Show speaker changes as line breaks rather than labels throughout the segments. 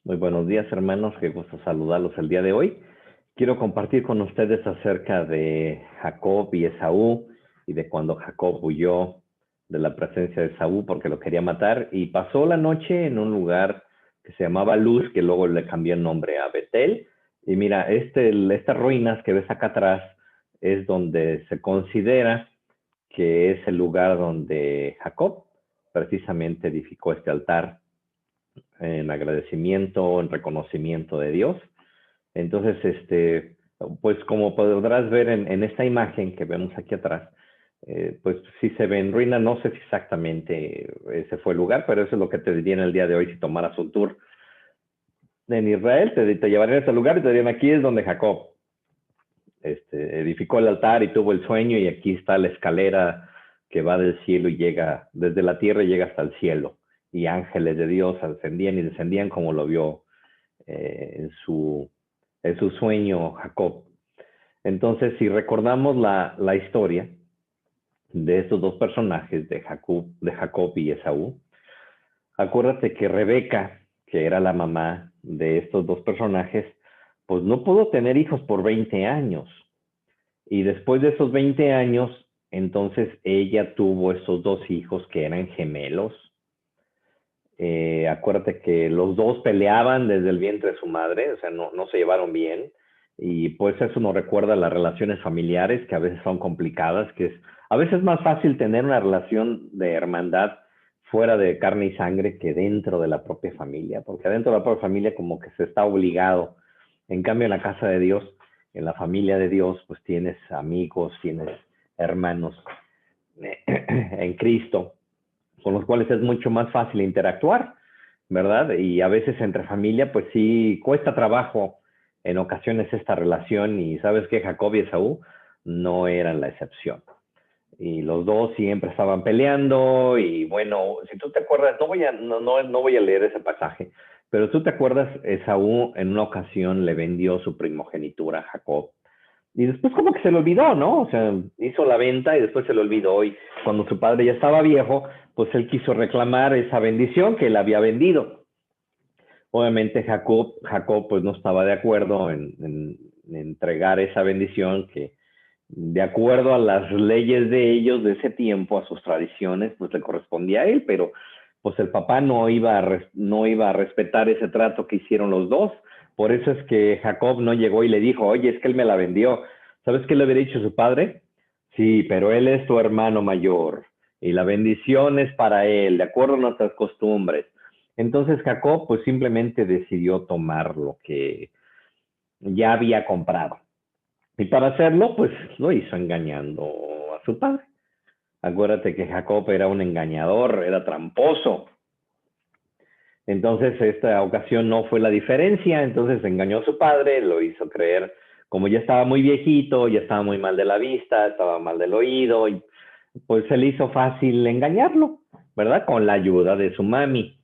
Muy buenos días, hermanos. Qué gusto saludarlos el día de hoy. Quiero compartir con ustedes acerca de Jacob y Esaú y de cuando Jacob huyó de la presencia de Esaú porque lo quería matar y pasó la noche en un lugar que se llamaba Luz, que luego le cambió el nombre a Betel. Y mira, estas ruinas que ves acá atrás es donde se considera que es el lugar donde Jacob precisamente edificó este altar en agradecimiento, en reconocimiento de Dios. Entonces, pues como podrás ver en esta imagen que vemos aquí atrás, pues sí se ve en ruina, no sé si exactamente ese fue el lugar, pero eso es lo que te diría en el día de hoy si tomaras un tour en Israel, te llevarían a ese lugar y te dirían aquí es donde Jacob edificó el altar y tuvo el sueño y aquí está la escalera que va del cielo y llega desde la tierra y llega hasta el cielo y ángeles de Dios ascendían y descendían como lo vio en su sueño Jacob. Entonces, si recordamos la historia de estos dos personajes, de Jacob y Esaú, acuérdate que Rebeca, que era la mamá de estos dos personajes, pues no pudo tener hijos por 20 años. Y después de esos 20 años, entonces ella tuvo esos dos hijos que eran gemelos. Acuérdate que los dos peleaban desde el vientre de su madre, o sea, no se llevaron bien. Y pues eso nos recuerda las relaciones familiares, que a veces son complicadas, que es a veces más fácil tener una relación de hermandad fuera de carne y sangre que dentro de la propia familia, porque adentro de la propia familia como que se está obligado. En cambio, en la casa de Dios, en la familia de Dios, pues tienes amigos, tienes hermanos en Cristo, con los cuales es mucho más fácil interactuar, ¿verdad? Y a veces entre familia, pues sí, cuesta trabajo en ocasiones esta relación y sabes que Jacob y Esaú no eran la excepción. Y los dos siempre estaban peleando y bueno, si tú te acuerdas, no voy a leer ese pasaje, pero tú te acuerdas, Esaú en una ocasión le vendió su primogenitura a Jacob y después como que se le olvidó, ¿no? O sea, hizo la venta y después se le olvidó y cuando su padre ya estaba viejo, pues él quiso reclamar esa bendición que él había vendido. Obviamente Jacob pues no estaba de acuerdo en entregar esa bendición que de acuerdo a las leyes de ellos de ese tiempo, a sus tradiciones, pues le correspondía a él, pero pues el papá no iba a respetar ese trato que hicieron los dos. Por eso es que Jacob no llegó y le dijo, oye, es que él me la vendió. ¿Sabes qué le había dicho su padre? Sí, pero él es tu hermano mayor y la bendición es para él, de acuerdo a nuestras costumbres. Entonces Jacob pues simplemente decidió tomar lo que ya había comprado. Y para hacerlo, pues lo hizo engañando a su padre. Acuérdate que Jacob era un engañador, era tramposo. Entonces, esta ocasión no fue la diferencia. Entonces, engañó a su padre, lo hizo creer, como ya estaba muy viejito, ya estaba muy mal de la vista, estaba mal del oído, y pues se le hizo fácil engañarlo, ¿verdad? Con la ayuda de su mami.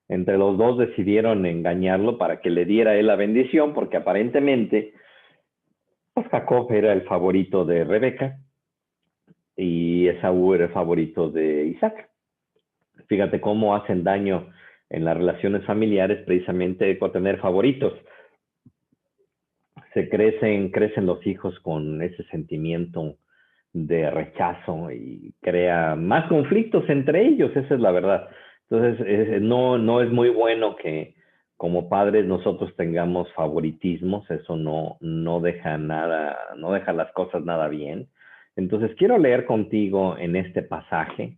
Entre los dos decidieron engañarlo para que le diera él la bendición, porque aparentemente pues Jacob era el favorito de Rebeca y Esaú era el favorito de Isaac. Fíjate cómo hacen daño en las relaciones familiares precisamente por tener favoritos. Crecen los hijos con ese sentimiento de rechazo y crea más conflictos entre ellos, esa es la verdad. Entonces, no es muy bueno que como padres nosotros tengamos favoritismos, eso no deja nada, no deja las cosas nada bien. Entonces, quiero leer contigo en este pasaje,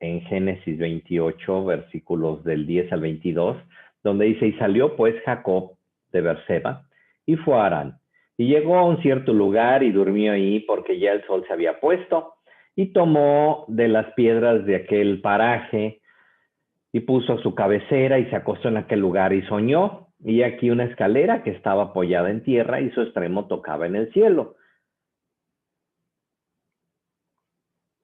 en Génesis 28, versículos del 10 al 22, donde dice, y salió pues Jacob de Berseba y fue a Harán. Y llegó a un cierto lugar y durmió ahí porque ya el sol se había puesto y tomó de las piedras de aquel paraje y puso su cabecera y se acostó en aquel lugar y soñó. Y aquí una escalera que estaba apoyada en tierra y su extremo tocaba en el cielo.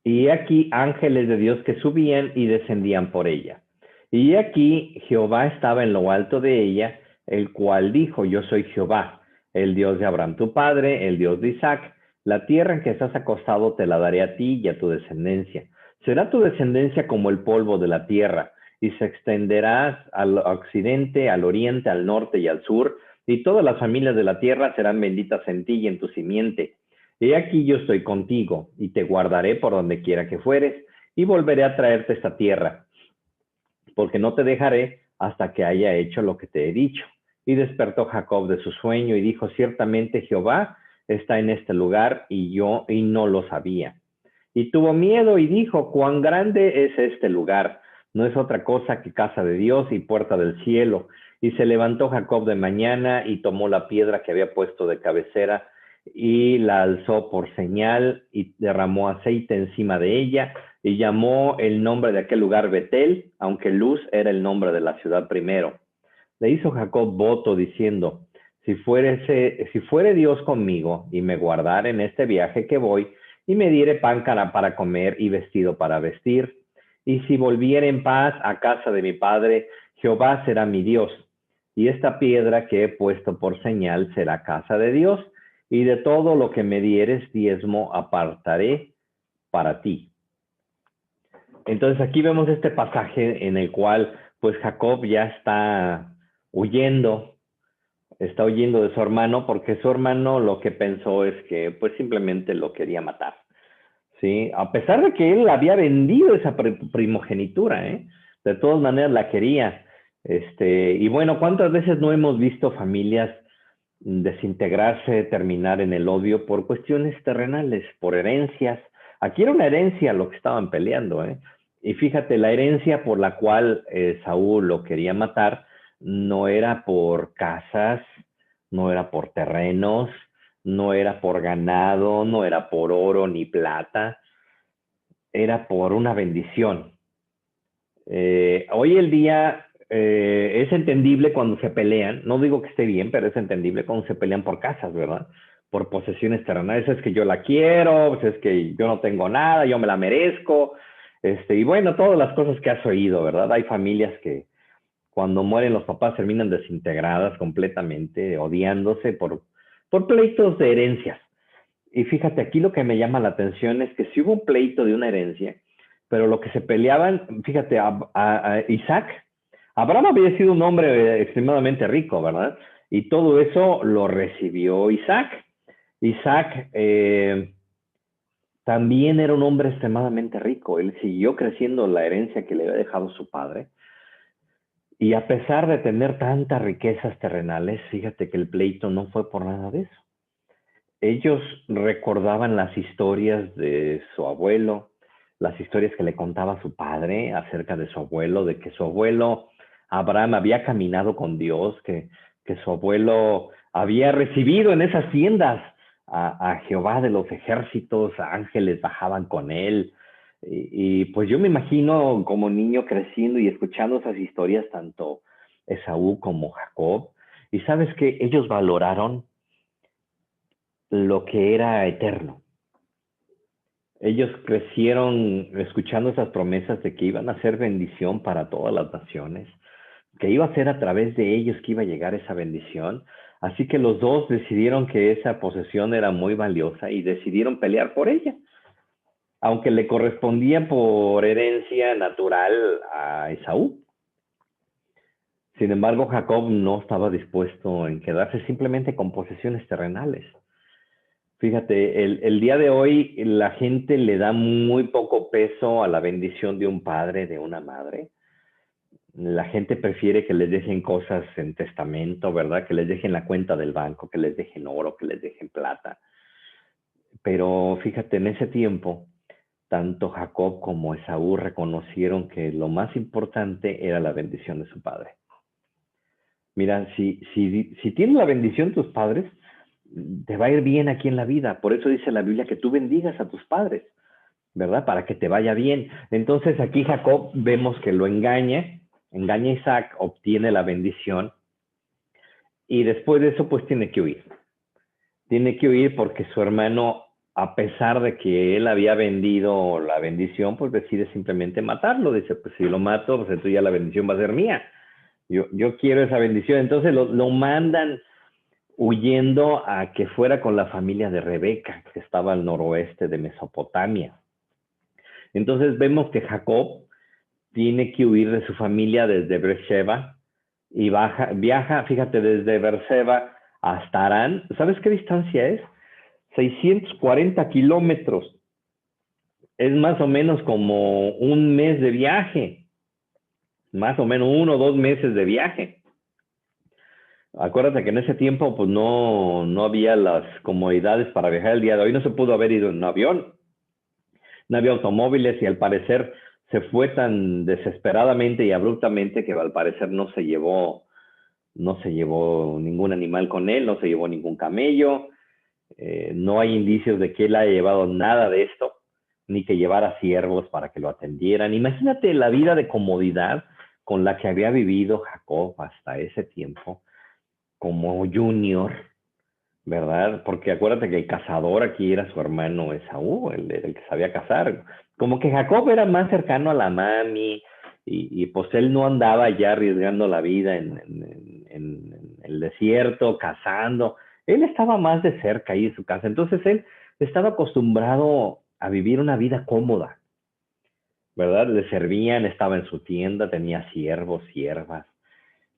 Y aquí ángeles de Dios que subían y descendían por ella. Y aquí Jehová estaba en lo alto de ella, el cual dijo, yo soy Jehová, el Dios de Abraham tu padre, el Dios de Isaac. La tierra en que estás acostado te la daré a ti y a tu descendencia. Será tu descendencia como el polvo de la tierra, y se extenderá al occidente, al oriente, al norte y al sur, y todas las familias de la tierra serán benditas en ti y en tu simiente. He aquí yo estoy contigo, y te guardaré por donde quiera que fueres, y volveré a traerte esta tierra, porque no te dejaré hasta que haya hecho lo que te he dicho. Y despertó Jacob de su sueño y dijo, ciertamente Jehová está en este lugar y no lo sabía. Y tuvo miedo y dijo, cuán grande es este lugar, no es otra cosa que casa de Dios y puerta del cielo. Y se levantó Jacob de mañana y tomó la piedra que había puesto de cabecera y la alzó por señal y derramó aceite encima de ella y llamó el nombre de aquel lugar Betel, aunque Luz era el nombre de la ciudad primero. Le hizo Jacob voto diciendo, si fuere Dios conmigo y me guardare en este viaje que voy, y me diere pan para comer y vestido para vestir, y si volviere en paz a casa de mi padre, Jehová será mi Dios, y esta piedra que he puesto por señal será casa de Dios, y de todo lo que me dieres diezmo apartaré para ti. Entonces aquí vemos este pasaje en el cual pues Jacob ya está huyendo de su hermano porque su hermano lo que pensó es que pues simplemente lo quería matar, ¿sí? A pesar de que él había vendido esa primogenitura, ¿eh? De todas maneras la quería. Y bueno, ¿cuántas veces no hemos visto familias desintegrarse, terminar en el odio por cuestiones terrenales, por herencias? Aquí era una herencia lo que estaban peleando, ¿eh? Y fíjate, la herencia por la cual Saúl lo quería matar no era por casas, no era por terrenos, no era por ganado, no era por oro ni plata, era por una bendición. Hoy el día es entendible cuando se pelean, no digo que esté bien, pero es entendible cuando se pelean por casas, ¿verdad? Por posesiones terrenales, es que yo la quiero, pues es que yo no tengo nada, yo me la merezco, y bueno, todas las cosas que has oído, ¿verdad? Hay familias que cuando mueren los papás terminan desintegradas completamente, odiándose por pleitos de herencias. Y fíjate, aquí lo que me llama la atención es que si hubo un pleito de una herencia, pero lo que se peleaban, fíjate, a Isaac, Abraham había sido un hombre extremadamente rico, ¿verdad? Y todo eso lo recibió Isaac. Isaac también era un hombre extremadamente rico. Él siguió creciendo la herencia que le había dejado su padre. Y a pesar de tener tantas riquezas terrenales, fíjate que el pleito no fue por nada de eso. Ellos recordaban las historias de su abuelo, las historias que le contaba su padre acerca de su abuelo, de que su abuelo Abraham había caminado con Dios, que su abuelo había recibido en esas tiendas a Jehová de los ejércitos, ángeles bajaban con él. Pues yo me imagino como niño creciendo y escuchando esas historias, tanto Esaú como Jacob, y sabes que ellos valoraron lo que era eterno. Ellos crecieron escuchando esas promesas de que iban a ser bendición para todas las naciones, que iba a ser a través de ellos que iba a llegar esa bendición. Así que los dos decidieron que esa posesión era muy valiosa y decidieron pelear por ella, aunque le correspondía por herencia natural a Esaú. Sin embargo, Jacob no estaba dispuesto en quedarse simplemente con posesiones terrenales. Fíjate, el día de hoy la gente le da muy poco peso a la bendición de un padre, de una madre. La gente prefiere que les dejen cosas en testamento, ¿verdad? Que les dejen la cuenta del banco, que les dejen oro, que les dejen plata. Pero fíjate, en ese tiempo, tanto Jacob como Esaú reconocieron que lo más importante era la bendición de su padre. Mira, si tienes la bendición de tus padres, te va a ir bien aquí en la vida. Por eso dice la Biblia que tú bendigas a tus padres, ¿verdad? Para que te vaya bien. Entonces aquí Jacob vemos que lo engaña a Isaac, obtiene la bendición y después de eso pues tiene que huir. Tiene que huir porque su hermano, a pesar de que él había vendido la bendición, pues decide simplemente matarlo. Dice, pues si lo mato, pues entonces ya la bendición va a ser mía. Yo quiero esa bendición. Entonces lo mandan huyendo a que fuera con la familia de Rebeca, que estaba al noroeste de Mesopotamia. Entonces vemos que Jacob tiene que huir de su familia desde Beersheba y viaja, fíjate, desde Beersheba hasta Harán. ¿Sabes qué distancia es? 640 kilómetros. Es más o menos como un mes de viaje, más o menos 1 o 2 meses de viaje. Acuérdate que en ese tiempo pues no había las comodidades para viajar el día de hoy, no se pudo haber ido en un avión, no había automóviles y al parecer se fue tan desesperadamente y abruptamente que al parecer no se llevó ningún animal con él, no se llevó ningún camello, no hay indicios de que él haya llevado nada de esto, ni que llevara siervos para que lo atendieran. Imagínate la vida de comodidad con la que había vivido Jacob hasta ese tiempo como junior, ¿verdad? Porque acuérdate que el cazador aquí era su hermano Esaú, el que sabía cazar. Como que Jacob era más cercano a la mami y pues él no andaba ya arriesgando la vida en el desierto, cazando. Él estaba más de cerca ahí en su casa. Entonces él estaba acostumbrado a vivir una vida cómoda, ¿verdad? Le servían, estaba en su tienda, tenía siervos, siervas,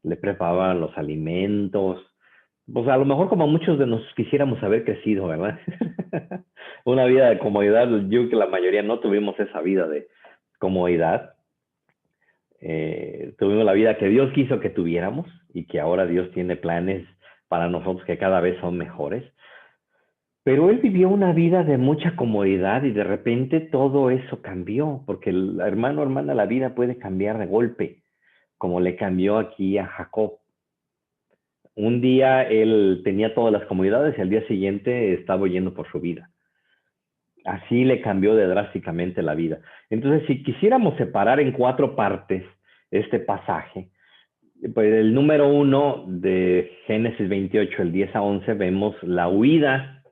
le preparaban los alimentos, pues a lo mejor como muchos de nosotros quisiéramos haber crecido, ¿verdad? Una vida de comodidad, yo creo que la mayoría no tuvimos esa vida de comodidad. Tuvimos la vida que Dios quiso que tuviéramos y que ahora Dios tiene planes para nosotros que cada vez son mejores. Pero él vivió una vida de mucha comodidad y de repente todo eso cambió, porque el hermano, hermana, la vida puede cambiar de golpe, como le cambió aquí a Jacob. Un día él tenía todas las comodidades y al día siguiente estaba huyendo por su vida. Así le cambió de drásticamente la vida. Entonces, si quisiéramos separar en 4 partes este pasaje, pues el número 1 de Génesis 28, el 10 a 11, vemos la huida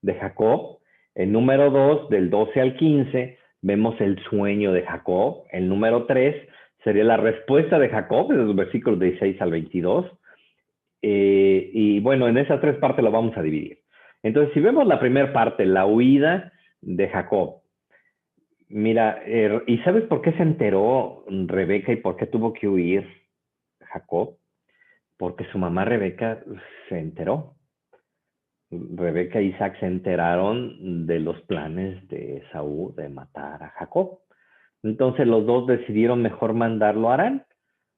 de Jacob. El número 2, del 12 al 15, vemos el sueño de Jacob. El número 3 sería la respuesta de Jacob, de los versículos 16 al 22. Y bueno, en esas 3 partes lo vamos a dividir. Entonces, si vemos la primera parte, la huida de Jacob, mira, ¿y sabes por qué se enteró Rebeca y por qué tuvo que huir Jacob? Porque su mamá Rebeca se enteró. Rebeca e Isaac se enteraron de los planes de Esaú de matar a Jacob. Entonces los dos decidieron mejor mandarlo a Harán,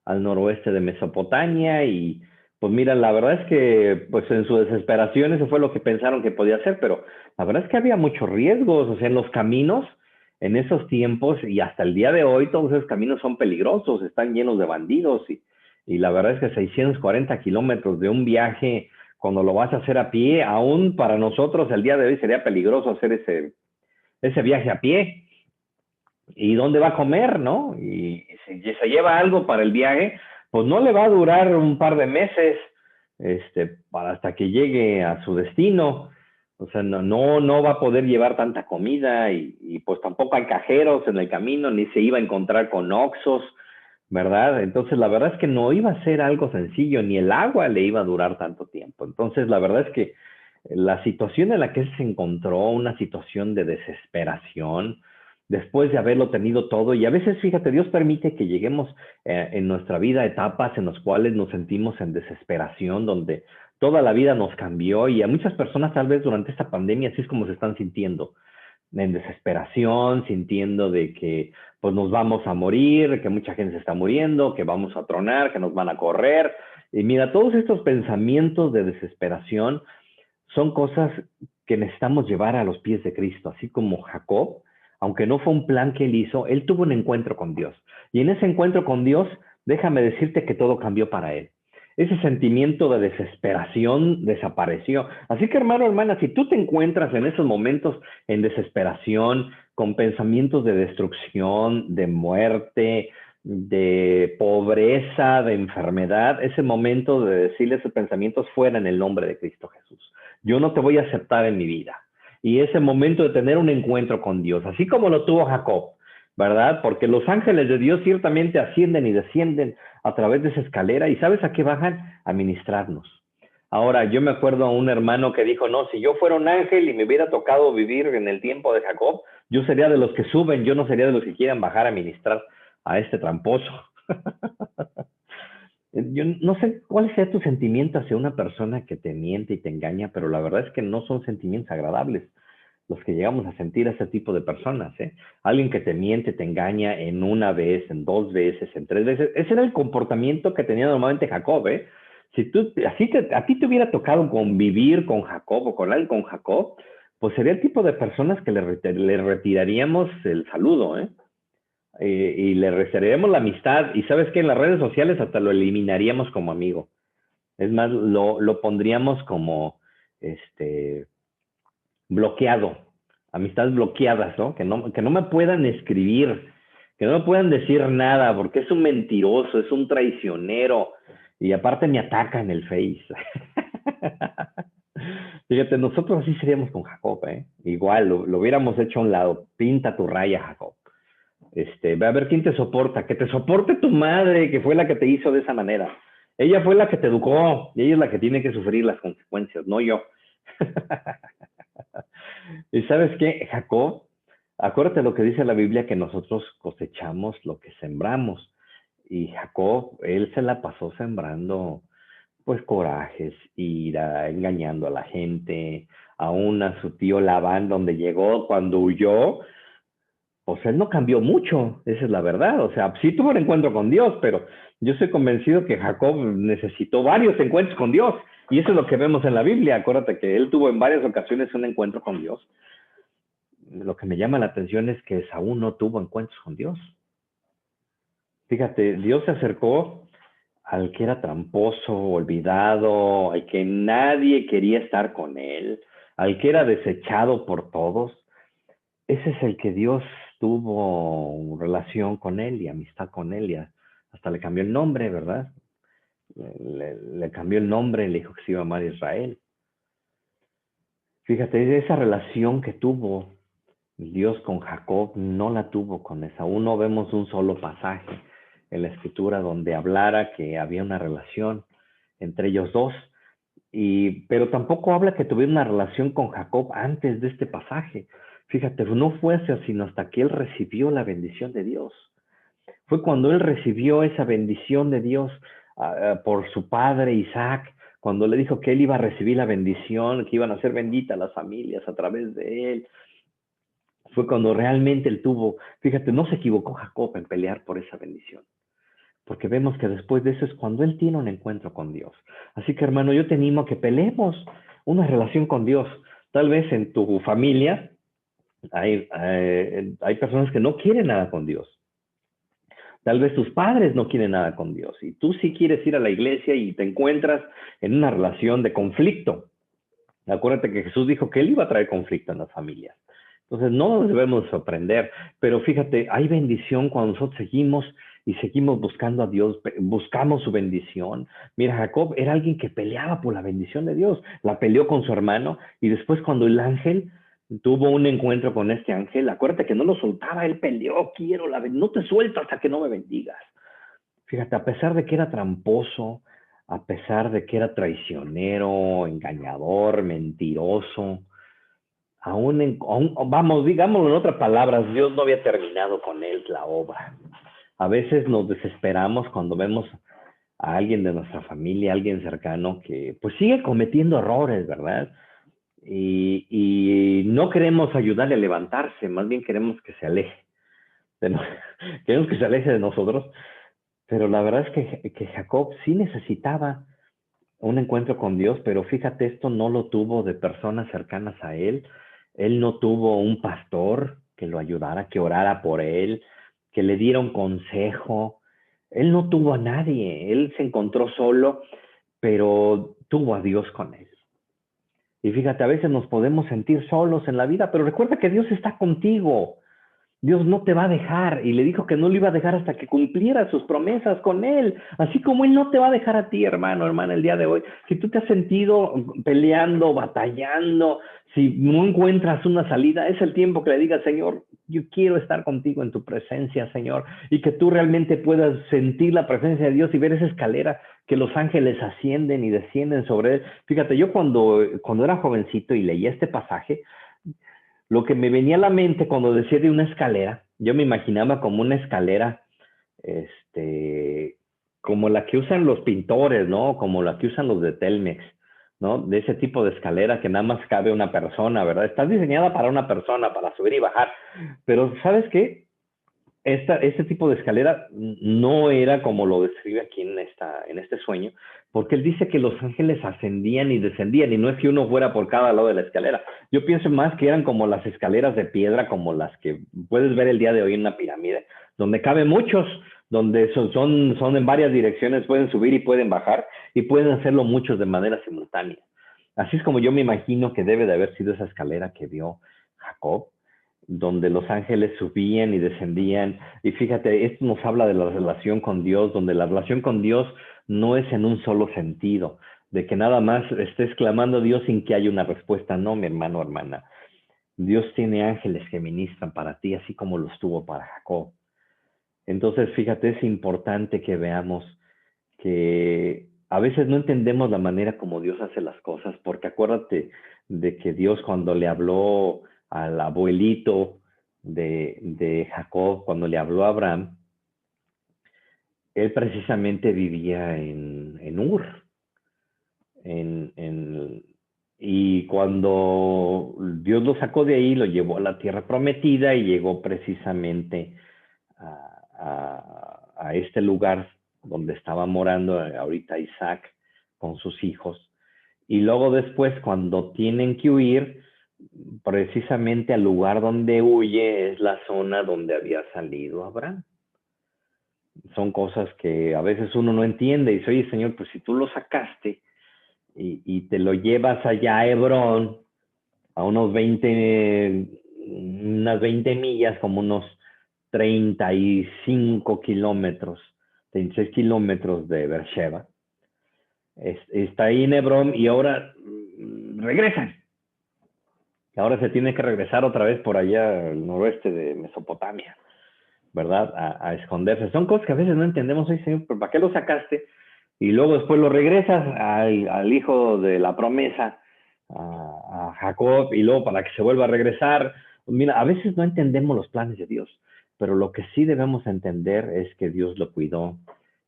al noroeste de Mesopotamia, y pues mira, la verdad es que pues en su desesperación eso fue lo que pensaron que podía hacer, pero la verdad es que había muchos riesgos, o sea, en los caminos, en esos tiempos y hasta el día de hoy, todos esos caminos son peligrosos, están llenos de bandidos y la verdad es que 640 kilómetros de un viaje, cuando lo vas a hacer a pie, aún para nosotros el día de hoy sería peligroso hacer ese viaje a pie. ¿Y dónde va a comer, no? Y si se lleva algo para el viaje, pues no le va a durar un par de meses para hasta que llegue a su destino. O sea, no va a poder llevar tanta comida y pues tampoco hay cajeros en el camino, ni se iba a encontrar con oxos, ¿verdad? Entonces, la verdad es que no iba a ser algo sencillo, ni el agua le iba a durar tanto tiempo. Entonces, la verdad es que la situación en la que él se encontró, una situación de desesperación, después de haberlo tenido todo, y a veces, fíjate, Dios permite que lleguemos en nuestra vida a etapas en las cuales nos sentimos en desesperación, donde toda la vida nos cambió, y a muchas personas tal vez durante esta pandemia así es como se están sintiendo, en desesperación, sintiendo de que pues nos vamos a morir, que mucha gente se está muriendo, que vamos a tronar, que nos van a correr. Y mira, todos estos pensamientos de desesperación son cosas que necesitamos llevar a los pies de Cristo, así como Jacob, aunque no fue un plan que él hizo, él tuvo un encuentro con Dios. Y en ese encuentro con Dios, déjame decirte que todo cambió para él. Ese sentimiento de desesperación desapareció. Así que hermano, hermana, si tú te encuentras en esos momentos en desesperación, con pensamientos de destrucción, de muerte, de pobreza, de enfermedad, ese momento de decirle esos pensamientos fuera en el nombre de Cristo Jesús. Yo no te voy a aceptar en mi vida. Y ese momento de tener un encuentro con Dios, así como lo tuvo Jacob, ¿verdad? Porque los ángeles de Dios ciertamente ascienden y descienden a través de esa escalera y ¿sabes a qué bajan? A ministrarnos. Ahora, yo me acuerdo a un hermano que dijo, no, si yo fuera un ángel y me hubiera tocado vivir en el tiempo de Jacob, yo sería de los que suben, yo no sería de los que quieran bajar a ministrar a este tramposo. Yo no sé cuál sea tu sentimiento hacia una persona que te miente y te engaña, pero la verdad es que no son sentimientos agradables los que llegamos a sentir a ese tipo de personas, ¿eh? Alguien que te miente, te engaña en una vez, en dos veces, en tres veces. Ese era el comportamiento que tenía normalmente Jacob, ¿eh? Si tú, a ti te hubiera tocado convivir con Jacob o con alguien con Jacob, pues sería el tipo de personas que le retiraríamos el saludo, ¿eh? Y le retiraríamos la amistad. Y sabes que en las redes sociales hasta lo eliminaríamos como amigo. Es más, lo pondríamos como bloqueado, amistades bloqueadas, ¿no? Que no me puedan escribir, que no me puedan decir nada, porque es un mentiroso, es un traicionero, y aparte me ataca en el Face. Fíjate, nosotros así seríamos con Jacob, ¿eh? Igual, lo hubiéramos hecho a un lado, pinta tu raya, Jacob. Ve a ver quién te soporta, que te soporte tu madre, que fue la que te hizo de esa manera. Ella fue la que te educó, y ella es la que tiene que sufrir las consecuencias, no yo. ¿Y sabes qué, Jacob? Acuérdate lo que dice la Biblia, que nosotros cosechamos lo que sembramos. Y Jacob, él se la pasó sembrando, pues, corajes, ira, engañando a la gente, aún a su tío Labán, donde llegó cuando huyó, pues él no cambió mucho, esa es la verdad. O sea, sí tuvo un encuentro con Dios, pero yo estoy convencido que Jacob necesitó varios encuentros con Dios. Y eso es lo que vemos en la Biblia. Acuérdate que él tuvo en varias ocasiones un encuentro con Dios. Lo que me llama la atención es que Saúl no tuvo encuentros con Dios. Fíjate, Dios se acercó al que era tramposo, olvidado, al que nadie quería estar con él, al que era desechado por todos. Ese es el que Dios tuvo relación con él y amistad con él, y hasta le cambió el nombre, ¿verdad? Le cambió el nombre, le dijo que se iba a llamar Israel. Fíjate, esa relación que tuvo Dios con Jacob no la tuvo con Esaú. No vemos un solo pasaje en la escritura donde hablara que había una relación entre ellos dos. Pero tampoco habla que tuviera una relación con Jacob antes de este pasaje. Fíjate, no fue así, sino hasta que él recibió la bendición de Dios. Fue cuando él recibió esa bendición de Dios por su padre Isaac, cuando le dijo que él iba a recibir la bendición, que iban a ser benditas las familias a través de él. Fue cuando realmente él tuvo, fíjate, no se equivocó Jacob en pelear por esa bendición, porque vemos que después de eso es cuando él tiene un encuentro con Dios. Así que, hermano, yo te animo a que peleemos una relación con Dios. Tal vez en tu familia hay personas que no quieren nada con Dios. Tal vez tus padres no quieren nada con Dios y tú sí quieres ir a la iglesia y te encuentras en una relación de conflicto. Acuérdate que Jesús dijo que él iba a traer conflicto en las familias. Entonces no nos debemos sorprender, pero fíjate, hay bendición cuando nosotros seguimos y seguimos buscando a Dios, buscamos su bendición. Mira, Jacob era alguien que peleaba por la bendición de Dios, la peleó con su hermano y después cuando el ángel tuvo un encuentro con este ángel, acuérdate que no lo soltaba, él peleó, no te suelto hasta que no me bendigas. Fíjate, a pesar de que era tramposo, a pesar de que era traicionero, engañador, mentiroso, vamos, digámoslo en otras palabras, Dios no había terminado con él la obra. A veces nos desesperamos cuando vemos a alguien de nuestra familia, alguien cercano que pues sigue cometiendo errores, ¿verdad? Y no queremos ayudarle a levantarse, más bien queremos que se aleje. Queremos que se aleje de nosotros, pero la verdad es que Jacob sí necesitaba un encuentro con Dios, pero fíjate, esto no lo tuvo de personas cercanas a él. Él no tuvo un pastor que lo ayudara, que orara por él, que le diera un consejo. Él no tuvo a nadie, él se encontró solo, pero tuvo a Dios con él. Y fíjate, a veces nos podemos sentir solos en la vida, pero recuerda que Dios está contigo. Dios no te va a dejar, y le dijo que no lo iba a dejar hasta que cumpliera sus promesas con él, así como él no te va a dejar a ti, hermano, hermana, el día de hoy. Si tú te has sentido peleando, batallando, si no encuentras una salida, es el tiempo que le digas, Señor, yo quiero estar contigo en tu presencia, Señor, y que tú realmente puedas sentir la presencia de Dios y ver esa escalera que los ángeles ascienden y descienden sobre él. Fíjate, yo cuando era jovencito y leía este pasaje, lo que me venía a la mente cuando decía de una escalera, yo me imaginaba como una escalera este, como la que usan los pintores, ¿no? Como la que usan los de Telmex, ¿no? De ese tipo de escalera que nada más cabe una persona, ¿verdad? Está diseñada para una persona, para subir y bajar. Pero, ¿sabes qué? Este tipo de escalera no era como lo describe aquí en este sueño, porque él dice que los ángeles ascendían y descendían, y no es que uno fuera por cada lado de la escalera. Yo pienso más que eran como las escaleras de piedra, como las que puedes ver el día de hoy en una pirámide, donde caben muchos, donde son en varias direcciones, pueden subir y pueden bajar, y pueden hacerlo muchos de manera simultánea. Así es como yo me imagino que debe de haber sido esa escalera que vio Jacob, donde los ángeles subían y descendían. Y fíjate, esto nos habla de la relación con Dios, donde la relación con Dios no es en un solo sentido, de que nada más estés clamando a Dios sin que haya una respuesta. No, mi hermano, hermana. Dios tiene ángeles que ministran para ti, así como los tuvo para Jacob. Entonces, fíjate, es importante que veamos que a veces no entendemos la manera como Dios hace las cosas, porque acuérdate de que Dios cuando le habló al abuelito de Jacob, cuando le habló a Abraham, él precisamente vivía en Ur, en, en, y cuando Dios lo sacó de ahí, lo llevó a la tierra prometida y llegó precisamente a este lugar donde estaba morando ahorita Isaac con sus hijos. Y luego después, cuando tienen que huir, precisamente al lugar donde huye es la zona donde había salido Abraham. Son cosas que a veces uno no entiende y dice, oye, Señor, pues si tú lo sacaste y te lo llevas allá a Hebrón, a unas 20 millas, como unos 35 kilómetros, 36 kilómetros de Beersheba. Está ahí en Hebrón y ahora regresan. Ahora se tiene que regresar otra vez por allá al noroeste de Mesopotamia, ¿verdad? A esconderse. Son cosas que a veces no entendemos. Oye, Señor, ¿pero para qué lo sacaste? Y luego después lo regresas al hijo de la promesa, a Jacob, y luego para que se vuelva a regresar. Mira, a veces no entendemos los planes de Dios, pero lo que sí debemos entender es que Dios lo cuidó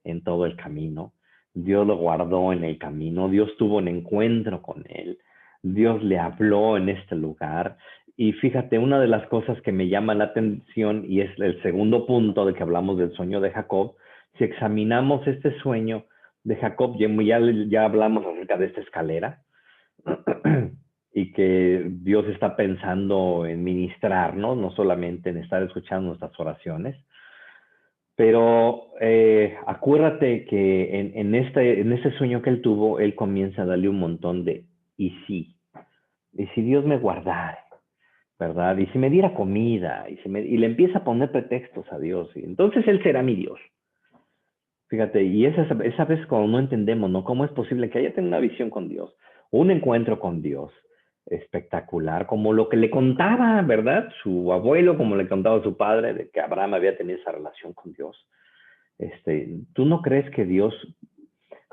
en todo el camino, Dios lo guardó en el camino, Dios tuvo un encuentro con él, Dios le habló en este lugar. Y fíjate, una de las cosas que me llama la atención, y es el segundo punto de que hablamos del sueño de Jacob, si examinamos este sueño de Jacob, ya hablamos acerca de esta escalera, y que Dios está pensando en ministrarnos, no solamente en estar escuchando nuestras oraciones. Pero acuérdate que en este sueño que él tuvo, él comienza a darle un montón de y si Dios me guardara, ¿verdad? Y si me diera comida, y le empieza a poner pretextos a Dios, y entonces él será mi Dios. Fíjate, y esa vez cuando no entendemos, ¿no? ¿Cómo es posible que haya tenido una visión con Dios, un encuentro con Dios espectacular, como lo que le contaba, ¿verdad? Su abuelo, como le contaba a su padre, de que Abraham había tenido esa relación con Dios. ¿Tú no crees que Dios,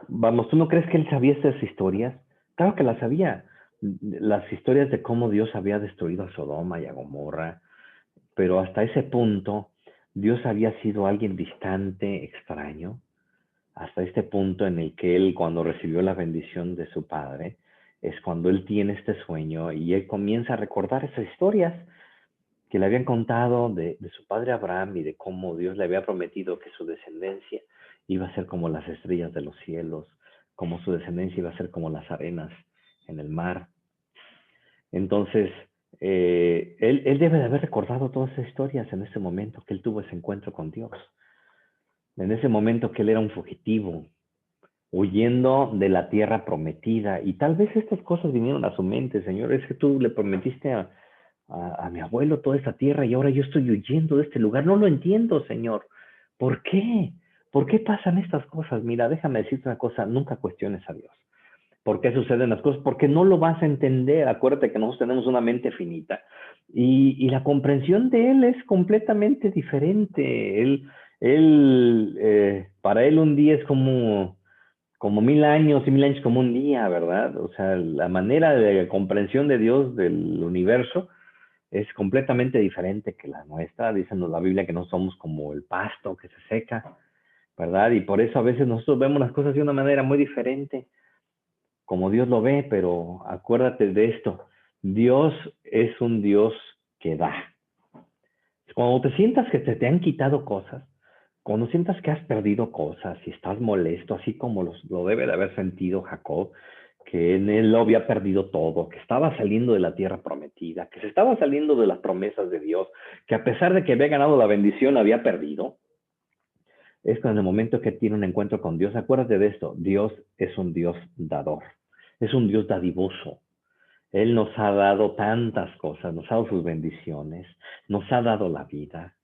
vamos, tú no crees que él sabía estas historias? Claro que las sabía. Las historias de cómo Dios había destruido a Sodoma y a Gomorra, pero hasta ese punto Dios había sido alguien distante, extraño, hasta este punto en el que él, cuando recibió la bendición de su padre, es cuando él tiene este sueño y él comienza a recordar esas historias que le habían contado de su padre Abraham y de cómo Dios le había prometido que su descendencia iba a ser como las estrellas de los cielos, como su descendencia iba a ser como las arenas en el mar. Entonces, él debe de haber recordado todas esas historias en ese momento que él tuvo ese encuentro con Dios, en ese momento que él era un fugitivo, huyendo de la tierra prometida. Y tal vez estas cosas vinieron a su mente, Señor, es que tú le prometiste a mi abuelo toda esta tierra y ahora yo estoy huyendo de este lugar. No lo entiendo, Señor. ¿Por qué? ¿Por qué pasan estas cosas? Mira, déjame decirte una cosa, nunca cuestiones a Dios. ¿Por qué suceden las cosas? Porque no lo vas a entender. Acuérdate que nosotros tenemos una mente finita y la comprensión de Él es completamente diferente. Para Él un día es como 1000 años y 1000 años como un día, ¿verdad? O sea, la manera de comprensión de Dios del universo es completamente diferente que la nuestra. Dice la Biblia que no somos como el pasto que se seca, ¿verdad? Y por eso a veces nosotros vemos las cosas de una manera muy diferente, como Dios lo ve, pero acuérdate de esto, Dios es un Dios que da. Cuando te sientas que te han quitado cosas, cuando sientas que has perdido cosas y estás molesto, así como lo debe de haber sentido Jacob, que en él lo había perdido todo, que estaba saliendo de la tierra prometida, que se estaba saliendo de las promesas de Dios, que a pesar de que había ganado la bendición, había perdido. Es en el momento que tiene un encuentro con Dios, acuérdate de esto, Dios es un Dios dador, es un Dios dadivoso. Él nos ha dado tantas cosas, nos ha dado sus bendiciones, nos ha dado la vida,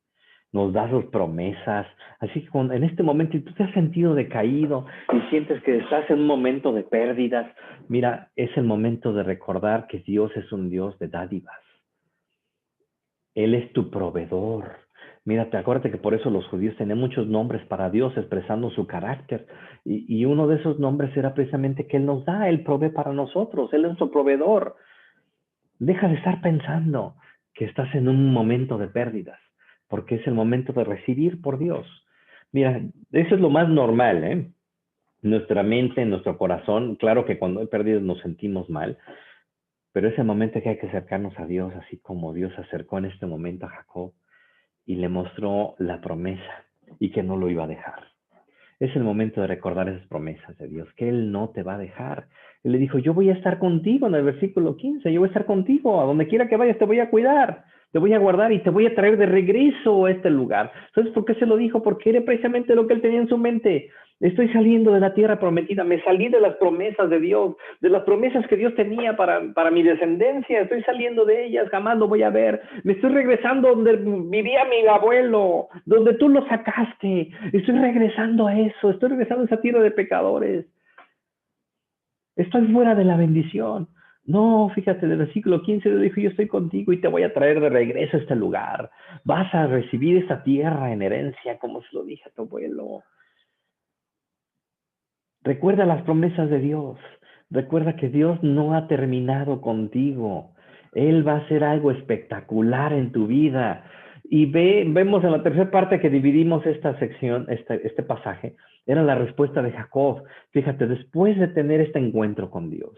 nos da sus promesas. Así que en este momento, si tú te has sentido decaído y sientes que estás en un momento de pérdidas, mira, es el momento de recordar que Dios es un Dios de dádivas. Él es tu proveedor. Mira, acuérdate que por eso los judíos tenían muchos nombres para Dios expresando su carácter. Y uno de esos nombres era precisamente que Él nos da, Él provee para nosotros, Él es nuestro proveedor. Deja de estar pensando que estás en un momento de pérdidas, porque es el momento de recibir por Dios. Mira, eso es lo más normal, ¿eh? Nuestra mente, nuestro corazón, claro que cuando hay pérdidas nos sentimos mal, pero es el momento que hay que acercarnos a Dios, así como Dios acercó en este momento a Jacob y le mostró la promesa y que no lo iba a dejar. Es el momento de recordar esas promesas de Dios, que Él no te va a dejar. Él le dijo, yo voy a estar contigo en el versículo 15, yo voy a estar contigo, a donde quiera que vayas te voy a cuidar, te voy a guardar y te voy a traer de regreso a este lugar. ¿Sabes por qué se lo dijo? Porque era precisamente lo que Él tenía en su mente. Estoy saliendo de la tierra prometida, me salí de las promesas de Dios, de las promesas que Dios tenía para mi descendencia, estoy saliendo de ellas, jamás lo voy a ver. Me estoy regresando donde vivía mi abuelo, donde tú lo sacaste. Estoy regresando a eso, estoy regresando a esa tierra de pecadores. Estoy fuera de la bendición. No, fíjate, del versículo 15 le dijo, yo estoy contigo y te voy a traer de regreso a este lugar. Vas a recibir esta tierra en herencia, como se lo dije a tu abuelo. Recuerda las promesas de Dios. Recuerda que Dios no ha terminado contigo. Él va a hacer algo espectacular en tu vida. Y vemos en la tercera parte que dividimos esta sección, este pasaje, era la respuesta de Jacob. Fíjate, después de tener este encuentro con Dios,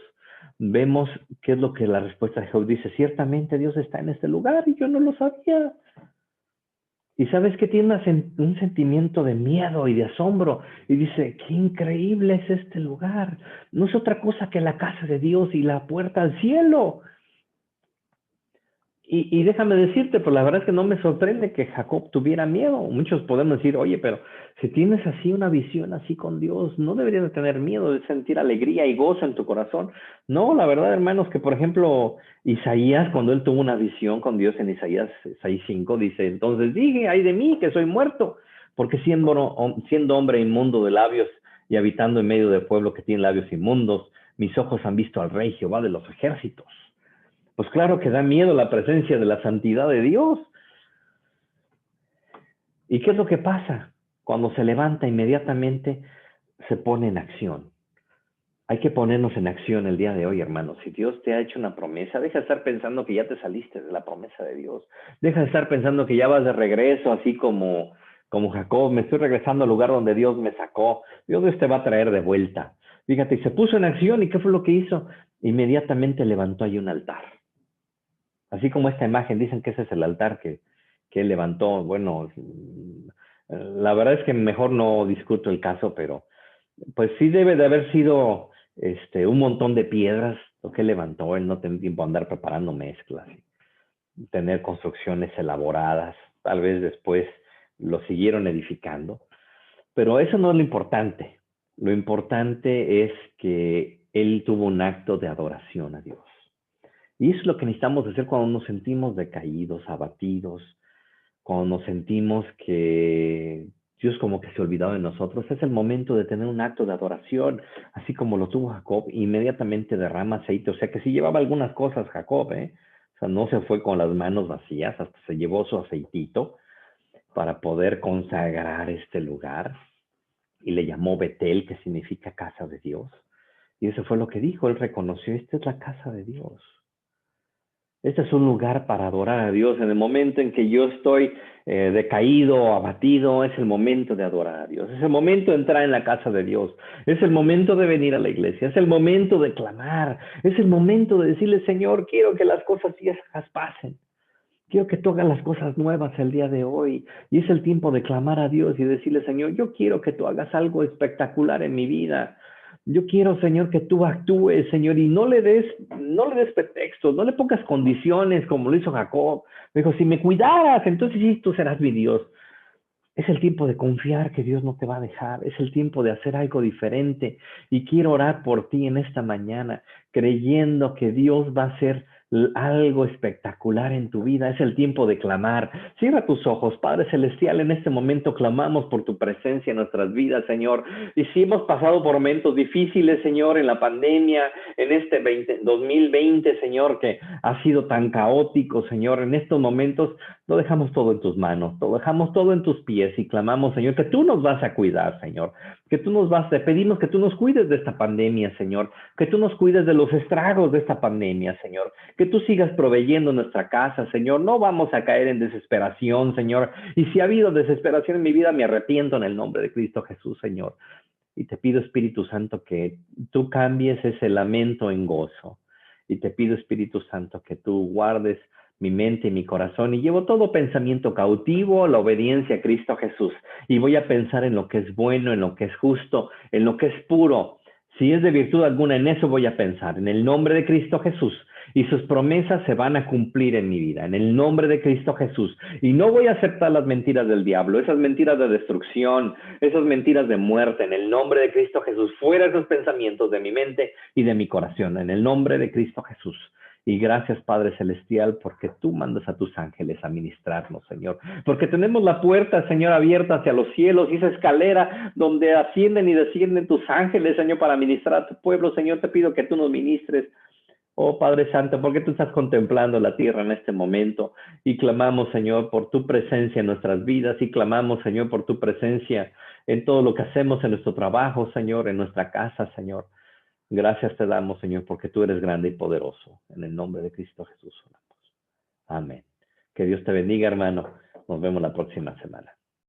vemos qué es lo que la respuesta de Jacob dice. Ciertamente Dios está en este lugar y yo no lo sabía. Y sabes que tiene un sentimiento de miedo y de asombro. Y dice, qué increíble es este lugar. No es otra cosa que la casa de Dios y la puerta al cielo. Y déjame decirte, pues la verdad es que no me sorprende que Jacob tuviera miedo. Muchos podemos decir, oye, pero si tienes así una visión así con Dios, no deberías de tener miedo, de sentir alegría y gozo en tu corazón. No, la verdad, hermanos, que por ejemplo, Isaías, cuando él tuvo una visión con Dios en Isaías 6:5, dice, entonces dije, ay de mí, que soy muerto, porque siendo hombre inmundo de labios y habitando en medio del pueblo que tiene labios inmundos, mis ojos han visto al Rey Jehová de los ejércitos. Pues claro que da miedo la presencia de la santidad de Dios. ¿Y qué es lo que pasa? Cuando se levanta inmediatamente se pone en acción. Hay que ponernos en acción el día de hoy, hermanos. Si Dios te ha hecho una promesa, deja de estar pensando que ya te saliste de la promesa de Dios. Deja de estar pensando que ya vas de regreso, así como Jacob, me estoy regresando al lugar donde Dios me sacó. Dios te va a traer de vuelta. Fíjate, y se puso en acción. ¿Y qué fue lo que hizo? Inmediatamente levantó ahí un altar. Así como esta imagen, dicen que ese es el altar que él levantó. Bueno, la verdad es que mejor no discuto el caso, pero pues sí debe de haber sido un montón de piedras lo que él levantó. Él no tenía tiempo de andar preparando mezclas, tener construcciones elaboradas. Tal vez después lo siguieron edificando. Pero eso no es lo importante. Lo importante es que él tuvo un acto de adoración a Dios. Y eso es lo que necesitamos hacer cuando nos sentimos decaídos, abatidos, cuando nos sentimos que Dios como que se olvidó de nosotros. Es el momento de tener un acto de adoración, así como lo tuvo Jacob, inmediatamente derrama aceite. O sea que sí llevaba algunas cosas Jacob, ¿eh? O sea, no se fue con las manos vacías, hasta se llevó su aceitito para poder consagrar este lugar. Y le llamó Betel, que significa casa de Dios. Y eso fue lo que dijo, él reconoció, esta es la casa de Dios. Este es un lugar para adorar a Dios. En el momento en que yo estoy decaído, abatido, es el momento de adorar a Dios. Es el momento de entrar en la casa de Dios. Es el momento de venir a la iglesia. Es el momento de clamar. Es el momento de decirle, Señor, quiero que las cosas viejas pasen. Quiero que tú hagas las cosas nuevas el día de hoy. Y es el tiempo de clamar a Dios y decirle, Señor, yo quiero que tú hagas algo espectacular en mi vida. Yo quiero, Señor, que tú actúes, Señor, y no le des pretextos, no le pongas condiciones como lo hizo Jacob. Me dijo, si me cuidaras, entonces sí, tú serás mi Dios. Es el tiempo de confiar que Dios no te va a dejar. Es el tiempo de hacer algo diferente. Y quiero orar por ti en esta mañana, creyendo que Dios va a hacer algo espectacular en tu vida. Es el tiempo de clamar. Cierra tus ojos, Padre Celestial. En este momento clamamos por tu presencia en nuestras vidas, Señor. Y si hemos pasado por momentos difíciles, Señor, en la pandemia, en este 2020, Señor, que ha sido tan caótico, Señor, en estos momentos lo dejamos todo en tus manos, lo dejamos todo en tus pies y clamamos, Señor, que tú nos vas a cuidar, Señor, que tú nos vas, te pedimos que tú nos cuides de esta pandemia, Señor, que tú nos cuides de los estragos de esta pandemia, Señor, que tú sigas proveyendo nuestra casa, Señor, no vamos a caer en desesperación, Señor, y si ha habido desesperación en mi vida, me arrepiento en el nombre de Cristo Jesús, Señor, y te pido, Espíritu Santo, que tú cambies ese lamento en gozo, y te pido, Espíritu Santo, que tú guardes mi mente y mi corazón y llevo todo pensamiento cautivo a la obediencia a Cristo Jesús y voy a pensar en lo que es bueno, en lo que es justo, en lo que es puro. Si es de virtud alguna, en eso voy a pensar, en el nombre de Cristo Jesús. Y sus promesas se van a cumplir en mi vida, en el nombre de Cristo Jesús. Y no voy a aceptar las mentiras del diablo, esas mentiras de destrucción, esas mentiras de muerte, en el nombre de Cristo Jesús. Fuera esos pensamientos de mi mente y de mi corazón, en el nombre de Cristo Jesús. Y gracias, Padre Celestial, porque tú mandas a tus ángeles a ministrarnos, Señor. Porque tenemos la puerta, Señor, abierta hacia los cielos y esa escalera donde ascienden y descienden tus ángeles, Señor, para ministrar a tu pueblo. Señor, te pido que tú nos ministres. Oh Padre Santo, porque tú estás contemplando la tierra en este momento y clamamos, Señor, por tu presencia en nuestras vidas y clamamos, Señor, por tu presencia en todo lo que hacemos en nuestro trabajo, Señor, en nuestra casa, Señor. Gracias te damos, Señor, porque tú eres grande y poderoso. En el nombre de Cristo Jesús oramos. Amén. Que Dios te bendiga, hermano. Nos vemos la próxima semana.